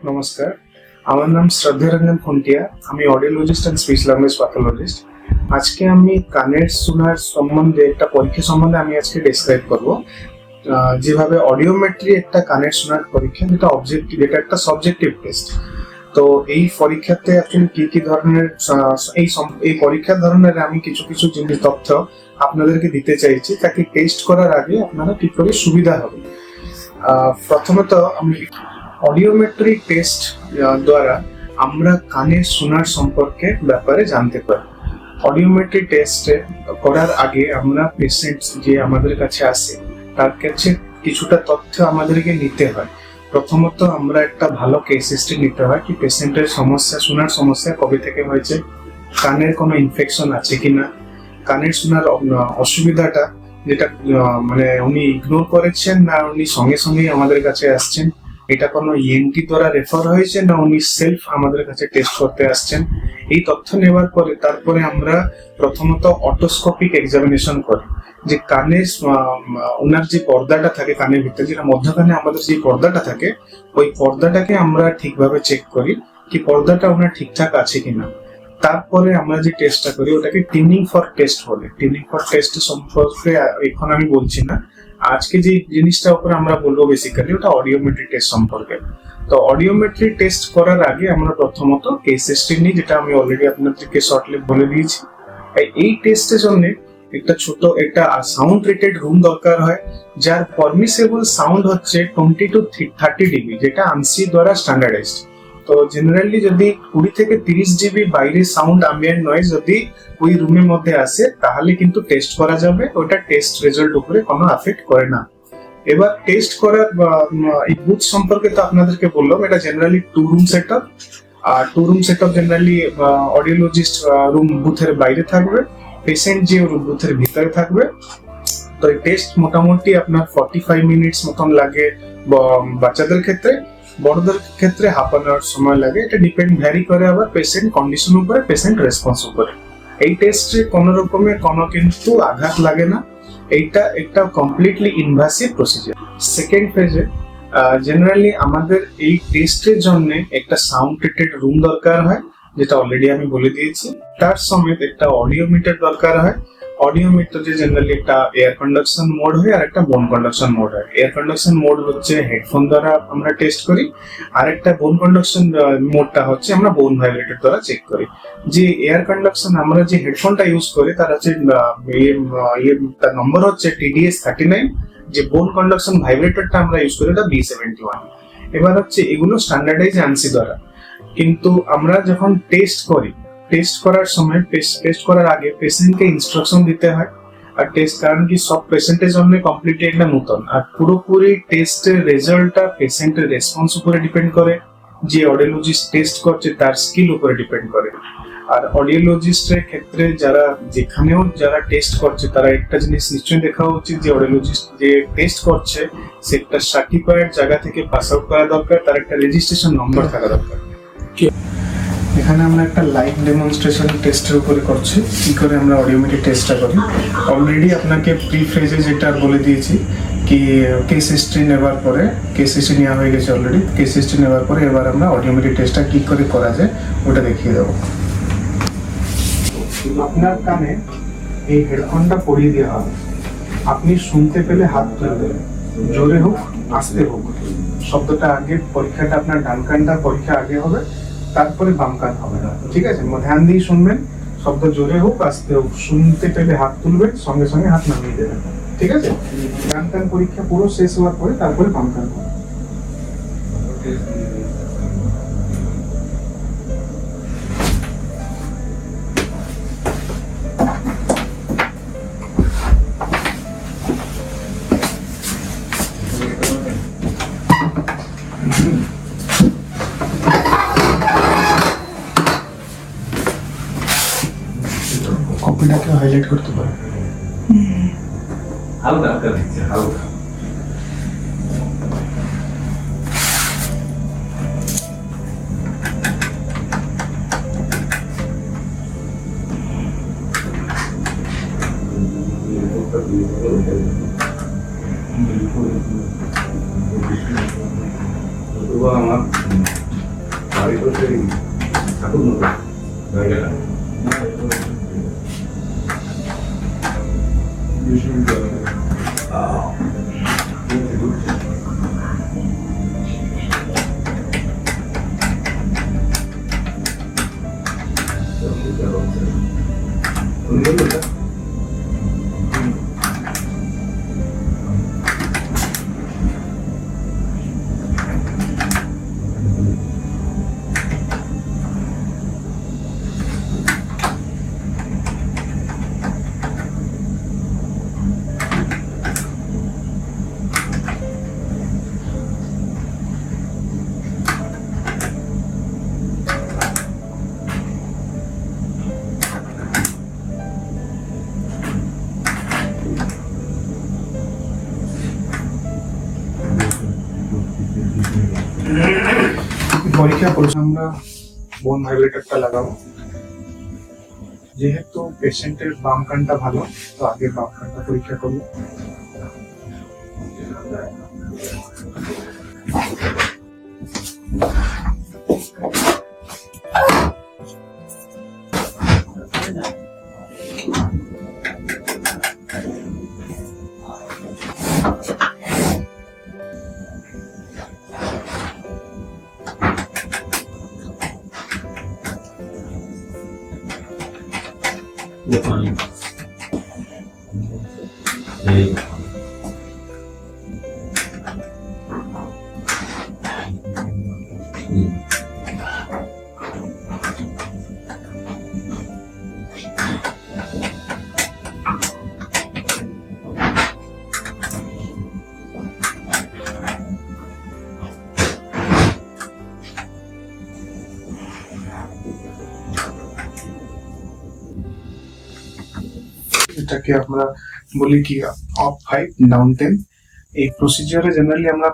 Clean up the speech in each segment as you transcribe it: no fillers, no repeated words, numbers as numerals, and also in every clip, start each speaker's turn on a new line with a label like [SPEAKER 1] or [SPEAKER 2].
[SPEAKER 1] নমস্কার, আমার নাম শ্রদ্ধা রঞ্জন খুন্টিয়া। আমি audiologist and speech language pathologist. আজকে আমি কানের শোনার সম্বন্ধে একটা পরীক্ষা সম্বন্ধে আমি আজকে ডেসক্রাইব করব। যেভাবে অডিওমেট্রি একটা কানের শোনার পরীক্ষা, যেটা অবজেক্টিভ, এটা একটা সাবজেক্টিভ টেস্ট। তো এই পরীক্ষাতে অ্যাকচুয়ালি কি কি ধরনের এই পরীক্ষার ধরনের আমি কিছু কিছু জিনিস তথ্য আপনাদেরকে দিতে চাইছি, তাকে টেস্ট করার আগে আপনারা কি করে সুবিধা হবে। প্রথমত আমি অডিওমেট্রি টেস্ট দ্বারা আমরা কানের শোনার সম্পর্কে ব্যাপারে জানতে পারি। অডিওমেট্রি টেস্ট করার আগে আমরা পেশেন্ট যে আমাদের কাছে আসে তার কাছে কিছুটা তথ্য আমাদেরকে নিতে হয়। প্রথমত আমরা একটা ভালো কেস হিস্ট্রি নিতে হয়, কি পেশেন্টের সমস্যা, শোনার সমস্যা কবে থেকে হয়েছে, কানের কোনো ইনফেকশন আছে কিনা, কানের শোনার অসুবিধাটা যেটা মানে উনি ইগনোর করেছেন না উনি সঙ্গে সঙ্গে আমাদের কাছে আসছেন, এটা কোনো ইএনটি দ্বারা রেফার হয়েছে না উনি সেলফ আমাদের কাছে টেস্ট করতে আসছেন। এই তথ্য নেওয়ার পরে তারপরে আমরা প্রথমত অটোস্কোপিক এক্সামিনেশন করি, যে কানের ওনার যে পর্দাটা থাকে কানের ভিতরে, যেটা মধ্যখানে আমাদের যে পর্দাটা থাকে, ওই পর্দাটাকে আমরা ঠিকভাবে চেক করি কি পর্দাটা ওনার ঠিকঠাক আছে কিনা। তারপরে আমরা যে টেস্টটা করি ওটাকে টিউনিং ফর টেস্ট বলে। টিউনিং ফর টেস্ট সম্পর্কে এখন আমি বলছি না, আজকে যে জিনিসটা উপরে আমরা বলবো বেসিক্যালি ওটা অডিওমেট্রি টেস্ট সম্পর্কে। তো অডিওমেট্রি টেস্ট করার আগে আমরা প্রথমত কেস হিস্ট্রি নিই, যেটা আমি অলরেডি আপনাদেরকে শর্টলি বলে দিয়েছি। এই টেস্টের জন্য একটা সাউন্ড রেটেড রুম দরকার হয়, যার পারমিসেবল সাউন্ড হচ্ছে 20 to 30 ডিবি, যেটা আনসি দ্বারা স্ট্যান্ডার্ডাইজড। তো জেনারেলি যদি 20 থেকে 30 জিবি বাইরে সাউন্ড অ্যাম্বিয়েন্ট নয়েজ যদি ওই রুমের মধ্যে আসে তাহলে কিন্তু টেস্ট করা যাবে, ওটা টেস্ট রেজাল্ট উপরে কোনো এফেক্ট করে না। এবার টেস্ট করার এই বুথ সম্পর্কে তো আপনাদেরকে বললাম, এটা জেনারেলি 2 রুম সেটআপ। আর 2 room setup generally audiologist room বুথের বাইরে থাকবে, পেশেন্ট যে রুম বুথের ভিতরে থাকবে। তো এই টেস্ট মোটামুটি আপনার 45 মিনিটস মতন লাগে বাচ্চাদের ক্ষেত্রে, বড়দের ক্ষেত্রে হাফ অ্যান আওয়ার সময় লাগে। এটা ভ্যারি করে আবার পেশেন্ট কন্ডিশন উপরে, পেশেন্ট রেসপন্স উপরে। এই টেস্টে কোনো রকমের কোনো কিন্তু আঘাত লাগে না, এইটা একটা কমপ্লিটলি ইনভাসিভ প্রসিজার। সেকেন্ড ফেজে জেনারেলি আমাদের এই টেস্টের জন্য একটা সাউন্ড ট্রিটেড রুম দরকার হয়, যেটা অলরেডি আমি বলে দিয়েছি। তার সমেত একটা অডিওমিটার দরকার হয়। অডিওমিটারে জেনারেলি একটা এয়ার কন্ডাকশন মোড হয় আর একটা বোন কন্ডাকশন মোড হয়। এয়ার কন্ডাকশন মোড হচ্ছে হেডফোন দ্বারা আমরা টেস্ট করি, আর একটা বোন কন্ডাকশন মোডটা হচ্ছে আমরা বোন ভাইব্রেটর দ্বারা চেক করি। যে এয়ার কন্ডাকশন আমরা যে হেডফোনটা ইউজ করি তার হচ্ছে তার নম্বর হচ্ছে TDS39, যে বোন কন্ডাকশন ভাইব্রেটরটা আমরা ইউজ করি ওটা B71। এবার হচ্ছে এগুলো স্ট্যান্ডার্ডাইজ আনসি দ্বারা। কিন্তু আমরা যখন টেস্ট করি, টেস্ট করার সময় টেস্ট করার আগে পেশেন্টকে ইনস্ট্রাকশন দিতে হয়। আর টেস্ট কারণ কি সব পেশেন্টের জন্য কমপ্লিটলি একটা নতুন, আর পুরোপুরি টেস্টের রেজাল্টটা পেশেন্টের রেসপন্স উপরে ডিপেন্ড করে, যে অডিওলজিস্ট টেস্ট করছে তার স্কিল উপরে ডিপেন্ড করে। আর অডিওলজিস্টের ক্ষেত্রে যেখানেও যারা টেস্ট করছে তারা একটা জিনিস নিশ্চয়ই দেখা উচিত, যে অডিওলজিস্ট যে টেস্ট করছে সেটা সার্টিফাইড জায়গা থেকে পাস আউট করা দরকার, তার একটা রেজিস্ট্রেশন নম্বর থাকা দরকার। এখানে আমরা একটা লাইভ ডেমনস্ট্রেশন টেস্টের উপরে করছি, কি করে আমরা অডিওমেট্রি টেস্টটা করি। অলরেডি আপনাকে প্রি ফেজে যেটা বলে দিয়েছি কি কেস হিস্ট্রি নেওয়ার পরে, কেস হিস্ট্রি নেওয়া হয়ে গেছে অলরেডি। কেস হিস্ট্রি নেওয়ার পরে এবার আমরা অডিওমেট্রি টেস্টটা কি করে করা যায় ওটা দেখিয়ে দেবো। আপনার কানে এই হেডফোনটা পরিয়ে দেওয়া হবে, আপনি শুনতে পেলে হাত তুলবেন, জোরে হোক আস্তে হোক। শব্দটা আগে, পরীক্ষাটা আপনার ডান কানটা পরীক্ষা আগে হবে, তারপরে বাম কান হবে। ঠিক আছে, ধ্যান দিয়ে শুনবেন, শব্দ জোরে হোক আস্তে হোক, শুনতে পেলে হাত তুলবেন, সঙ্গে সঙ্গে হাত নামিয়ে দেবেন। ঠিক আছে, ডান কান পরীক্ষা পুরো শেষ হওয়ার পরে তারপরে বাম কান হবে। কপিটাকে হাইলাইট করতে পারে হালকা হালকা দিচ্ছে, হালকা। আমার
[SPEAKER 2] বাড়ি বলতে ঠাকুর মতো জায়গাটা
[SPEAKER 1] পরীক্ষা করেছি আমরা বোন ভাইব্রেটরটা লাগাবো। যেহেতু পেশেন্টের বাম কানটা ভালো, তো আগে বাম কানটা পরীক্ষা করবো। এটাকে আমরা বলি কি আপ 5 ডাউন 10। এই প্রসিজারে জেনারেলি আমরা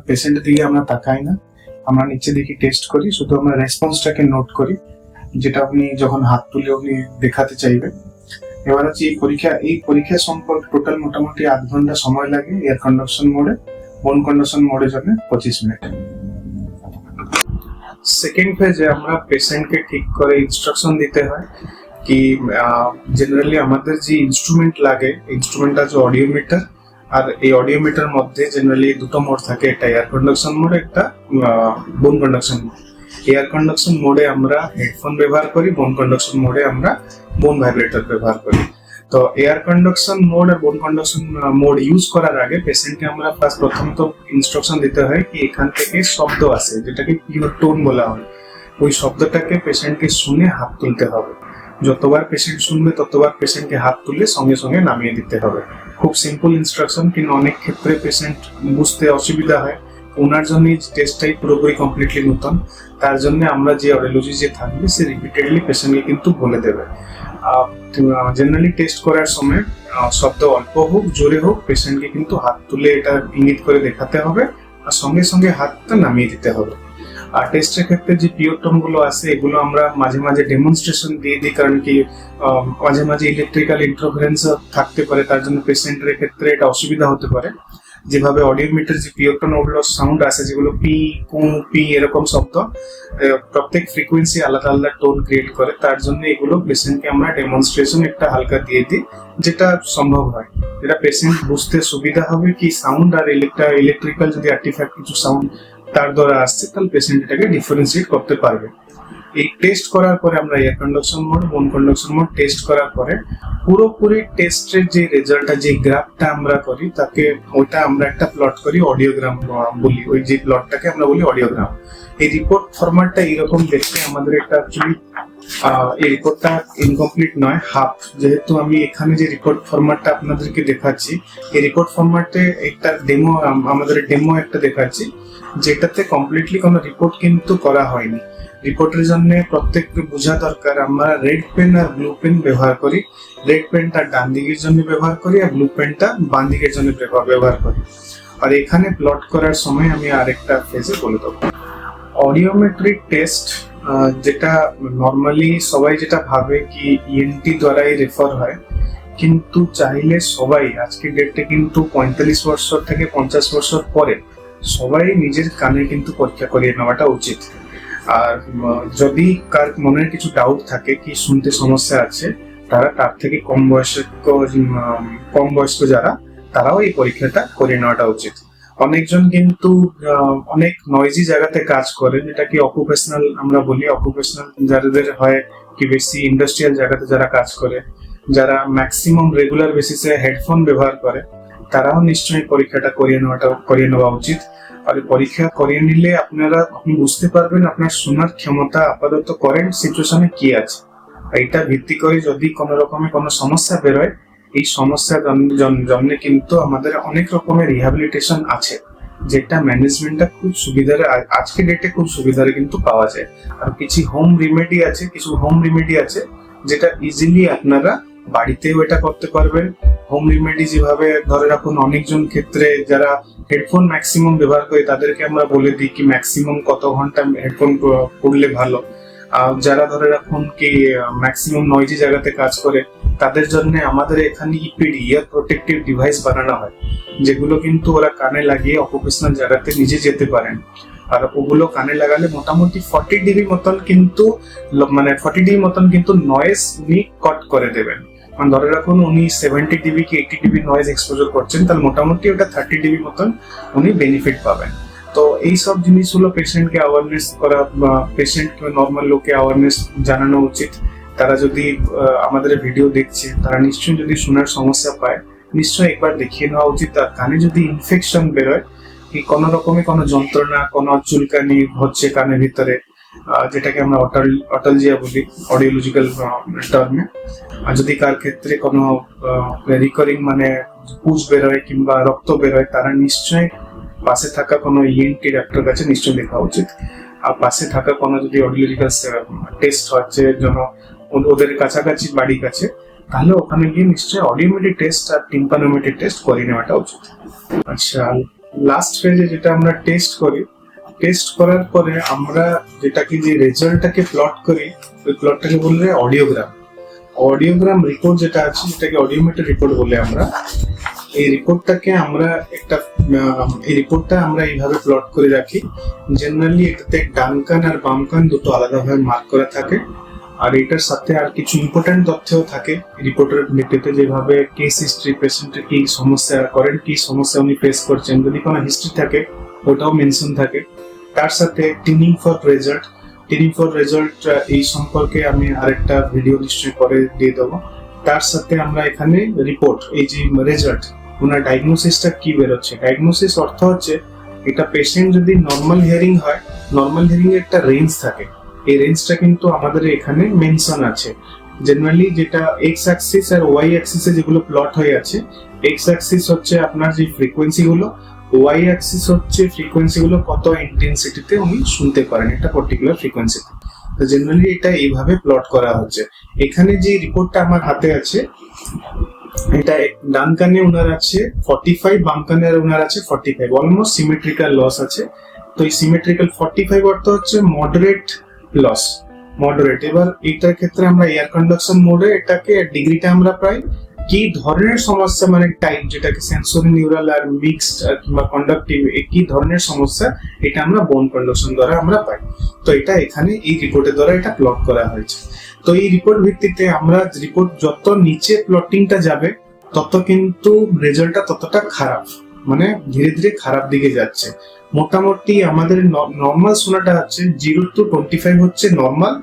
[SPEAKER 1] পেশেন্টের দিকে আমরা তাকাই না, আমরা নিচে দিকে টেস্ট করি, শুধু আমরা রেসপন্সটাকে নোট করি, যেটা আপনি যখন হাত তুলে আপনি দেখাতে চাইবেন। এবার হচ্ছে এই পরীক্ষা সম্পর্কে টোটাল মোটামুটি 8 ঘন্টা সময় লাগে। এয়ার কন্ডাকশন মোডে, বোন কন্ডাকশন মোডের জন্য 25 মিনিট। সেকেন্ড ফেজে আমরা পেশেন্টকে ঠিক করে ইনস্ট্রাকশন দিতে হয় কি জেনারেলি আমাদের যে ইনস্ট্রুমেন্ট লাগে, ইনস্ট্রুমেন্ট আছে অডিওমিটার, আর এই অডিওমিটার মধ্যে জেনারেলি দুটো মোড থাকে, একটা এয়ার কন্ডাকশন মোড, একটা বোন কন্ডাকশন মোড। এয়ার কন্ডাকশন মোডে আমরা হেডফোন ব্যবহার করি, বোন কন্ডাকশন মোডে আমরা বোন ভাইব্রেটর ব্যবহার করি। তো এয়ার কন্ডাকশন মোড আর বোন কন্ডাকশন মোড ইউজ করার আগে পেশেন্টকে আমরা প্রথমত ইনস্ট্রাকশন দিতে হয় কি এখান থেকে শব্দ আসে, যেটাকে পিওর টোন বলা হয়, ওই শব্দটাকে পেশেন্টকে শুনে হাত তুলতে হবে। যতবার পেশেন্ট শুনবে ততবার পেশেন্টকে হাত তুলে সঙ্গে সঙ্গে নামিয়ে দিতে হবে। খুব সিম্পল ইনস্ট্রাকশন, কিন্তু অনেক ক্ষেত্রে পেশেন্ট বুঝতে অসুবিধা হয়। ওনার জন্য এই টেস্টটাই পুরোপুরি কমপ্লিটলি নতুন, তার জন্য আমরা যে অডিওলজি যে থাকবে সে রিপিটেডলি পেশেন্টকে কিন্তু বলে দেবে। জেনারেলি টেস্ট করার সময় শব্দ অল্প হোক জোরে হোক পেশেন্টকে কিন্তু হাত তুলে এটা ইঙ্গিত করে দেখাতে হবে, আর সঙ্গে সঙ্গে হাতটা নামিয়ে দিতে হবে। আর টেস্টের ক্ষেত্রে যে পিওর টোন গুলো আছে এগুলো আমরা মাঝে মাঝে ডেমনস্ট্রেশন দিয়ে দিই, কারণ কি মাঝে মাঝে ইলেকট্রিক্যাল ইন্টারফারেন্স থাকতে পারে, তার জন্য পেশেন্টের ক্ষেত্রে এটা অসুবিধা হতে পারে। যেভাবে অডিওমিটার যে পিওর টোন ওগুলো সাউন্ড আছে যেগুলো পি কু পি এরকম শব্দ, প্রত্যেক ফ্রিকোয়েন্সি আলাদা আলাদা টোন ক্রিয়েট করে, তার জন্য এগুলো পেশেন্টকে আমরা ডেমনস্ট্রেশন একটা হালকা দিয়ে দিই, যেটা সম্ভব হয়, যেটা পেশেন্ট বুঝতে সুবিধা হবে কি সাউন্ড আর ইলেকট্রিক্যাল যদি আর্টিফ্যাক্ট কিছু সাউন্ড তার দ্বারা আসছে, তাহলে পেশেন্ট এটাকে ডিফারেন্সিয়েট করতে পারবে। এই টেস্ট করার পরে আমরা এয়ার কন্ডাকশন মোড, বোন কন্ডাকশন মোড টেস্ট করার পরে পুরোপুরি টেস্টের যে রেজাল্টটা, যে গ্রাফটা আমরা করি তাকে ওইটা আমরা একটা প্লট করি, অডিওগ্রাম বলি, ওই যে প্লটটাকে আমরা বলি অডিওগ্রাম। এই রিপোর্ট ফরম্যাটটা এরকম দেখতে আমাদের একটা অ্যাকচুয়ালি এই রিপোর্টটা ইনকমপ্লিট নয়, হাফ। যেহেতু আমি এখানে যে রিপোর্ট ফরম্যাটটা আপনাদেরকে দেখাচ্ছি, এই রিপোর্ট ফরম্যাটে একটা ডেমো, আমাদের ডেমো একটা দেখাচ্ছি, যেটাতে কমপ্লিটলি কোনো রিপোর্ট কিন্তু করা হয়নি। রিপোর্টের জন্য প্রত্যেককে বোঝা দরকার আমরা রেড পেন আর ব্লু পেন ব্যবহার করি। রেড পেনটা ডান দিকের জন্য ব্যবহার করি আর ব্লু পেনটা বাম দিকের জন্য ব্যবহার করি। আর এখানে প্লট করার সময় আমি আরেকটা ফেজে বলে দেবো। অডিওমেট্রিক টেস্ট যেটা নর্মালি সবাই যেটা ভাবে কি ইএনটি দ্বারাই রেফার হয়, কিন্তু চাইলে সবাই আজকের ডেটে কিন্তু 45 বছর থেকে 50 বছর পরে সবাই নিজের কানে কিন্তু পরীক্ষা করিয়ে নেওয়াটা উচিত। আর যদি কার মনের কিছু ডাউট থাকে কি শুনতে সমস্যা আছে, তারা তার থেকে কম বয়স্ক যারা, তারাও এই পরীক্ষাটা করে নেওয়াটা উচিত। অনেকজন কিন্তু অনেক নয়েজি জায়গাতে কাজ করে, যেটা কি অকুপেশনাল আমরা বলি। অকুপেশনাল যাদের হয় কি বেশি ইন্ডাস্ট্রিয়াল জায়গাতে যারা কাজ করে, যারা ম্যাক্সিমাম রেগুলার বেসিসে হেডফোন ব্যবহার করে, তারাও নিশ্চয়ই পরীক্ষাটা করিয়ে নেওয়া উচিত। আর পরীক্ষা করিয়ে নিলে আপনি বুঝতে পারবেন আপনার শোনার ক্ষমতা আপাতত কারেন্ট সিচুয়েশনে কি আছে। এইটা ভিত্তি করে যদি কোনো রকমের কোনো সমস্যা বেরোয়, এই সমস্যার জন্য কিন্তু আমাদের অনেক রকমের রিহ্যাবিলিটেশন আছে, যেটা ম্যানেজমেন্টটা খুব সুবিধার আজকে ডেটে খুব সুবিধার কিন্তু পাওয়া যায়। আর কিছু হোম রেমেডি আছে যেটা ইজিলি আপনারা বাড়িতেও এটা করতে পারবেন। হোম রেমেডি যেভাবে ধরে রাখুন, অনেকজন ক্ষেত্রে যারা হেডফোন ম্যাক্সিমাম ব্যবহার করে তাদেরকে আমরা বলে দিই কি ম্যাক্সিমাম কত ঘন্টা হেডফোন পড়লে ভালো। যারা ধরে রাখুন কি ম্যাক্সিমাম নয়েজি জায়গাতে কাজ করে, তাদের জন্য আমাদের এখানে ইপিডি ইয়ার প্রোটেক্টিভ ডিভাইস বানানো হয়, যেগুলো কিন্তু ওরা কানে লাগিয়ে অকুপেশনাল জায়গাতে নিজে যেতে পারেন। আর ওগুলো কানে লাগালে মোটামুটি 40 ডিবি মতন কিন্তু নয়েজ উনি কট করে দেবেন। মানে ধরে রাখুন উনি 70 ডিবি কি 80 ডিবি নয়েজ এক্সপোজার করছেন, তাহলে মোটামুটি ওটা 30 ডিবি মতন উনি বেনিফিট পাবেন। তো এই সব জিনিসগুলো পেশেন্টকে অ্যাওয়ারনেস করা বা পেশেন্ট নর্মাল লোকে অ্যাওয়ারনেস জানানো উচিত। তারা যদি আমাদের ভিডিও দেখছে, তারা নিশ্চয়ই যদি শোনার সমস্যা পায়, নিশ্চয়ই একবার দেখিয়ে নেওয়া উচিত। আর কানে যদি ইনফেকশন বেরোয়, কি কোনো রকমের কোনো যন্ত্রণা, কোনো চুলকানি হচ্ছে কানের ভিতরে, যেটাকে আমরা অটালজিয়া বলি অডিওলজিক্যাল টার্মে, আর যদি কার ক্ষেত্রে কোনো রিকারিং মানে পুজ বেরোয় কিংবা রক্ত বেরোয়, তারা নিশ্চয়ই পাশে থাকা কোনো ইএনটি ডাক্তার কাছে নিশ্চয়ই দেখা উচিত। আর পাশে থাকা কোনো যদি অডিওলজিক্যাল টেস্ট হচ্ছে যেন ওদের কাছাকাছি বাড়ির কাছে, তাহলে ওখানে গিয়ে নিশ্চয়ই অডিওমেট্রি টেস্ট আর টিম্পানোমেট্রি টেস্ট করে নেওয়াটা উচিত। আচ্ছা, লাস্ট ফেজে যেটা আমরা টেস্ট করার পরে আমরা যেটাকে যে রেজাল্টটাকে প্লট করি, ওই প্লটটাকে বললে অডিওগ্রাম রিপোর্ট যেটা আছে, যেটাকে অডিওমেট্রি রিপোর্ট বলে আমরা। এই রিপোর্টটা আমরা এইভাবে প্লট করে রাখি। জেনারেলি এটাতে ডান কান আর বাম কান দুটো আলাদাভাবে মার্ক করা থাকে। আর এটার সাথে আর কিছু ইম্পর্টেন্ট তথ্যও থাকে রিপোর্টের ভিত্তিতে, যেভাবে কেস হিস্ট্রি, পেশেন্টের কি সমস্যা করেন, কি সমস্যা উনি ফেস করছেন, যদি কোনো হিস্ট্রি থাকে ওটাও মেনশন থাকে। তার সাথে টিনিং ফর রেজাল্ট এই সম্পর্কে আমি আরেকটা ভিডিও নিশ্চয়ই পরে দিয়ে দেবো। তার সাথে আমরা এখানে রিপোর্ট, এই যে রেজাল্ট, ওনার ডায়াগনোসিসটা কি বেরোচ্ছে। ডায়াগনোসিস অর্থ হচ্ছে এটা পেশেন্ট যদি নর্মাল হিয়ারিং হয়, নর্মাল হিয়ারিং এর একটা রেঞ্জ থাকে, এই রেঞ্জটা কিন্তু আমাদের এখানে মেনশন আছে। জেনারেলি যেটা এক্স অ্যাক্সিস আর ওয়াই অ্যাক্সিসে যেগুলো প্লট হয়ে আছে, এক্স অ্যাক্সিস হচ্ছে আপনার যে ফ্রিকোয়েন্সি গুলো, ওয়াই অ্যাক্সিস হচ্ছে ফ্রিকোয়েন্সি গুলো কত ইন্টেন্সিটিতে উনি শুনতে পারেন একটা পার্টিকুলার ফ্রিকোয়েন্সিতে। তো জেনারেলি এটা এইভাবে প্লট করা হচ্ছে। এখানে যে রিপোর্টটা আমার হাতে আছে, এটা ডান কানে ওনার আছে 45, বাম কানে ওনার আছে 45, অলমোস্ট সিমেট্রিক্যাল লস আছে। তো এই সিমেট্রিক্যাল 45 অর্থ হচ্ছে মডারেট লস, মডারেট। এবার এইটার ক্ষেত্রে আমরা এয়ার কন্ডাকশন মোডে এটাকে ডিগ্রিটা আমরা প্রায় কি ধরনের সমস্যা, মানে টাইপ, যেটাকে সেন্সরি নিউরাল আর মিক্সড কিংবা কন্ডাক্টিভ, কি ধরনের সমস্যা, এটা আমরা বোন কন্ডাকশন দ্বারা আমরা পাই। তো এটা এখানে এই রিপোর্টের দ্বারা এটা প্লট করা হয়েছে। তো এই রিপোর্ট ভিত্তিতে আমরা রিপোর্ট যত নিচে প্লটিংটা যাবে, তত কিন্তু রেজাল্টটা ততটা খারাপ, মানে ধীরে ধীরে খারাপ দিকে যাচ্ছে। মোটামুটি আমাদের নর্মাল শোনাটা হচ্ছে 0 to 25 হচ্ছে নর্মাল,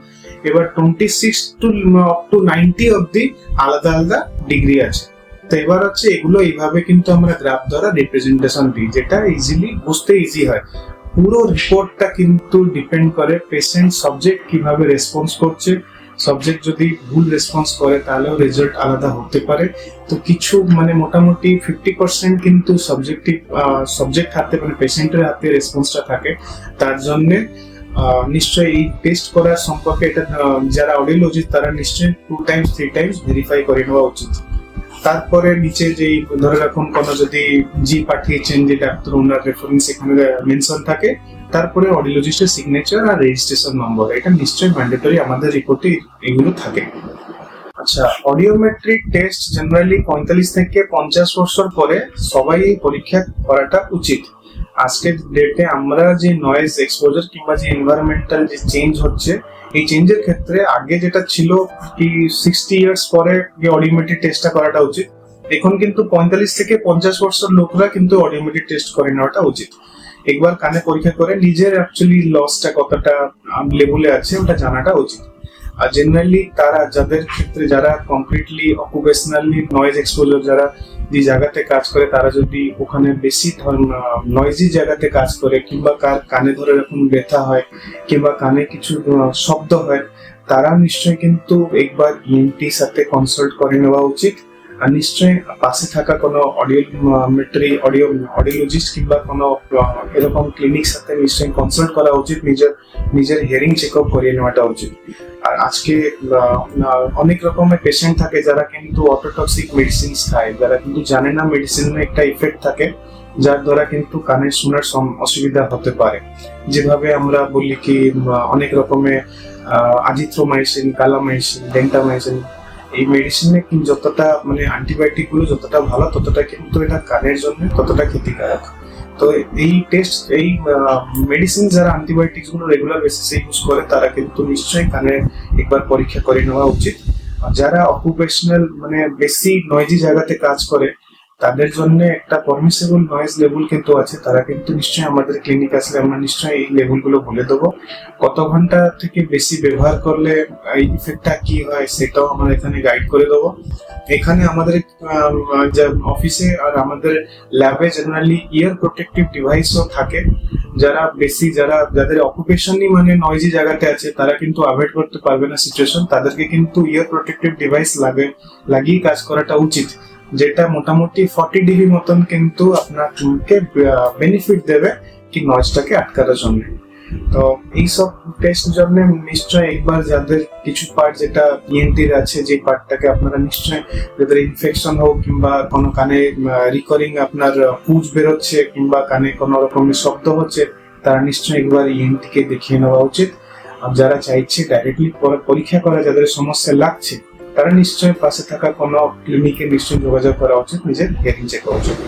[SPEAKER 1] এবার 26 to up to 90 অব্দি আলাদা আলাদা ডিগ্রি আছে। তো এবার হচ্ছে এগুলো এইভাবে কিন্তু আমরা গ্রাফ দ্বারা রিপ্রেজেন্টেশন দিই, যেটা ইজিলি বুঝতে ইজি হয়। পুরো রিপোর্টটা কিন্তু ডিপেন্ড করে পেশেন্ট সাবজেক্ট কিভাবে রেসপন্স করছে। সাবজেক্ট যদি ভুল রেসপন্স করে তাহলেও রেজাল্ট আলাদা হতে পারে। তো কিছু মানে মোটামুটি 50% কিন্তু সাবজেক্ট হাতে, মানে পেশেন্টের হাতে রেসপন্সটা থাকে। তার জন্য নিশ্চয়ই এই টেস্ট করার সম্পর্কে এটা যারা অডিওলজিস্ট তারা নিশ্চয়ই 2 times 3 times ভেরিফাই করে নেওয়া উচিত। তারপরে নিচে যে ধরে রাখুন কোনো যদি জি পাঠিয়েছেন যে ডাক্তার, ওনার রেফারেন্স এখানে মেনশন থাকে, তারপরে অডিওলজিস্টের সিগনেচার আর রেজিস্ট্রেশন নম্বর, এটা নিশ্চয়ই ম্যান্ডেটরি আমাদের রিপোর্টে এগুলো থাকে। আচ্ছা, অডিওমেট্রিক টেস্ট জেনারেলি 45 থেকে 50 বছর পরে সবাই এই পরীক্ষা করাটা উচিত। আজকের ডেটে আমরা যে নয়েজ এক্সপোজার কিংবা যে এনভায়রনমেন্টাল যে চেঞ্জ হচ্ছে, এই চেঞ্জের ক্ষেত্রে আগে যেটা ছিল কি 60 ইয়ার্স পরে অডিওমেট্রি টেস্টটা করাটা উচিত, এখন কিন্তু 45 থেকে 50 বছর লোকরা কিন্তু অডিওমেট্রি টেস্ট করে নেওয়াটা উচিত। একবার কানে পরীক্ষা করে নিজের অ্যাকচুয়ালি লসটা কতটা লেভেলে আছে ওটা জানাটা উচিত। আর জেনারেলি তারা যাদের ক্ষেত্রে যারা কমপ্লিটলি অকুপেশনালি নয়েজ এক্সপোজার, যারা যে জায়গাতে কাজ করে, তারা যদি ওখানে বেশি নয়েজি জায়গাতে কাজ করে কিংবা কানে ধরে এরকম ব্যথা হয় কিংবা কানে কিছু শব্দ হয়, তারা নিশ্চয়ই কিন্তু একবার ইএনটির সাথে কনসাল্ট করে নেওয়া উচিত। আর নিশ্চয়ই পাশে থাকা কোনো অডিওলজিস্ট কিংবা কোনো এরকম ক্লিনিক সাথে নিশ্চয়ই কনসাল্ট করা উচিত, নিজের হিয়ারিং চেক আপ করিয়ে নেওয়াটা উচিত। আর আজকে অনেক রকমের পেশেন্ট থাকে যারা কিন্তু অটোটক্সিক মেডিসিন খায়, যারা কিন্তু জানে না মেডিসিনের একটা ইফেক্ট থাকে, যার দ্বারা কিন্তু কানে শোনার অসুবিধা হতে পারে। যেভাবে আমরা বলি কি অনেক রকমের আজিথ্রোমাইসিন, কালামাইসিন, ডেন্টামাইসিন, এই মেডিসিনে যতটা মানে অ্যান্টিবায়োটিক গুলো যতটা ভালো, ততটা কিন্তু এটা কানের জন্য ততটা ক্ষতিকারক। তো এই টেস্ট, এই মেডিসিন যারা অ্যান্টিবায়োটিক্স গুলো রেগুলার বেসিসে ইউজ করে, তারা কিন্তু নিশ্চয়ই কানে একবার পরীক্ষা করে নেওয়া উচিত। যারা অকুপেশনাল মানে বেশি নয়েজি জায়গাতে কাজ করে, তাদের জন্য একটা পারমিসেবল নয়েজ লেভেল কিন্তু আছে। তারা কিন্তু নিশ্চয়ই আমাদের ক্লিনিক আসলে আমরা নিশ্চয়ই এই লেভেল গুলো বলে দেবো। কত ঘন্টা থেকে বেশি ব্যবহার করলে এই ইফেক্টটা কি হয় সেটাও আমরা এখানে গাইড করে দেবো। এখানে আমাদের অফিসে আর আমাদের ল্যাবে জেনারেলি ইয়ার প্রোটেক্টিভ ডিভাইসও থাকে। যাদের অকুপেশনই মানে নয়েজি জায়গাতে আছে, তারা কিন্তু অ্যাভয়েড করতে পারবে না সিচুয়েশন, তাদেরকে কিন্তু ইয়ার প্রোটেক্টিভ ডিভাইস লাগিয়ে কাজ করাটা উচিত, যেটা মোটামুটি 40 ডিবি মতন কিন্তু আপনাকে বেনিফিট দেবে কি নয়েজটাকে আটকানোর জন্য। তো এইসব টেস্ট জন্য নিশ্চয় একবার যাদের কিছু পার্ট যেটা ইএনটির আছে, যে পার্টটাকে আপনারা নিশ্চয়, যাদের ইনফেকশন হোক কিংবা কোনো কানে রিকরিং আপনার পুজ বেরোচ্ছে কিংবা কানে কোনো রকমের শব্দ হচ্ছে, তারা নিশ্চয় একবার ইএনটি কে দেখিয়ে নেওয়া উচিত। আর যারা চাইছে ডাইরেক্টলি পরীক্ষা করা, যাদের সমস্যা লাগছে, তারা নিশ্চয়ই পাশে থাকা কোনো ক্লিনিকে নিশ্চয়ই যোগাযোগ করা উচিত, নিজের হিয়ারিং চেক করা উচিত।